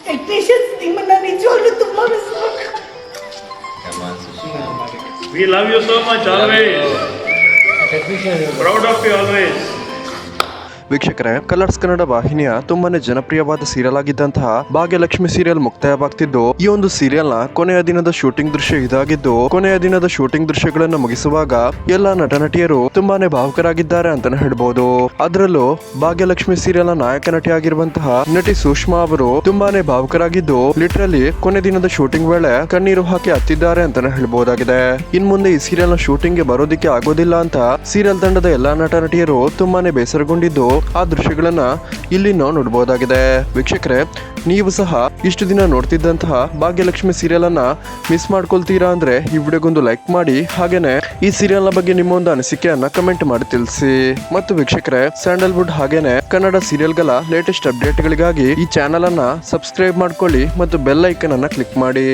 Technicians ನಿಮ್ಮನ್ನ ನಿಜವಾಗ್ಲೂ ತುಂಬಾ ಮಿಸ್ ಮಾಡ್ತೀನಿ. We love you so much always. Proud of you always. ವೀಕ್ಷಕರೇ, ಕಲರ್ಸ್ ಕನ್ನಡ ವಾಹಿನಿಯ ತುಂಬಾನೇ ಜನಪ್ರಿಯವಾದ ಸೀರಿಯಲ್ ಆಗಿದ್ದಂತಹ ಭಾಗ್ಯಲಕ್ಷ್ಮಿ ಸೀರಿಯಲ್ ಮುಕ್ತಾಯವಾಗ್ತಿದ್ದು, ಈ ಒಂದು ಸೀರಿಯಲ್ ನ ಕೊನೆಯ ದಿನದ ಶೂಟಿಂಗ್ ದೃಶ್ಯ ಇದಾಗಿದ್ದು, ಕೊನೆಯ ದಿನದ ಶೂಟಿಂಗ್ ದೃಶ್ಯಗಳನ್ನು ಮುಗಿಸುವಾಗ ಎಲ್ಲಾ ನಟ ನಟಿಯರು ತುಂಬಾನೇ ಭಾವುಕರಾಗಿದ್ದಾರೆ ಅಂತಾನೆ ಹೇಳ್ಬಹುದು. ಅದರಲ್ಲೂ ಭಾಗ್ಯಲಕ್ಷ್ಮಿ ಸೀರಿಯಲ್ ನ ನಾಯಕ ನಟಿಯಾಗಿರುವಂತಹ ನಟಿ ಸುಷ್ಮಾ ಅವರು ತುಂಬಾನೇ ಭಾವುಕರಾಗಿದ್ದು, ಲಿಟರಲಿ ಕೊನೆ ದಿನದ ಶೂಟಿಂಗ್ ವೇಳೆ ಕಣ್ಣೀರು ಹಾಕಿ ಹತ್ತಿದ್ದಾರೆ ಅಂತಾನೆ ಹೇಳ್ಬಹುದಾಗಿದೆ. ಇನ್ ಮುಂದೆ ಈ ಸೀರಿಯಲ್ ನ ಶೂಟಿಂಗ್ ಗೆ ಬರೋದಿಕ್ಕೆ ಆಗೋದಿಲ್ಲ ಅಂತ ಸೀರಿಯಲ್ ತಂಡದ ಎಲ್ಲಾ ನಟ ನಟಿಯರು ತುಂಬಾನೇ ಬೇಸರಗೊಂಡಿದ್ದು, ಆ ದೃಶ್ಯಗಳನ್ನ ಇಲ್ಲಿ ನಾವು ನೋಡಬಹುದಾಗಿದೆ. ವೀಕ್ಷಕರೇ, ನೀವು ಸಹ ಇಷ್ಟು ದಿನ ನೋಡ್ತಿದ್ದಂತಹ ಭಾಗ್ಯಲಕ್ಷ್ಮಿ ಸೀರಿಯಲ್ ಅನ್ನ ಮಿಸ್ ಮಾಡ್ಕೊಳ್ತೀರಾ ಅಂದ್ರೆ ಈ ವಿಡಿಯೋಗೊಂದು ಲೈಕ್ ಮಾಡಿ, ಹಾಗೇನೆ ಈ ಸೀರಿಯಲ್ ನ ಬಗ್ಗೆ ನಿಮ್ಮ ಒಂದು ಅನಿಸಿಕೆಯನ್ನ ಕಮೆಂಟ್ ಮಾಡಿ ತಿಳಿಸಿ. ಮತ್ತು ವೀಕ್ಷಕರೇ, ಸ್ಯಾಂಡಲ್ವುಡ್ ಹಾಗೇನೆ ಕನ್ನಡ ಸೀರಿಯಲ್ ಗಳ ಲೇಟೆಸ್ಟ್ ಅಪ್ಡೇಟ್ ಗಳಿಗಾಗಿ ಈ ಚಾನೆಲ್ ಅನ್ನ ಸಬ್ಸ್ಕ್ರೈಬ್ ಮಾಡ್ಕೊಳ್ಳಿ ಮತ್ತು ಬೆಲ್ ಐಕನ್ ಅನ್ನ ಕ್ಲಿಕ್ ಮಾಡಿ.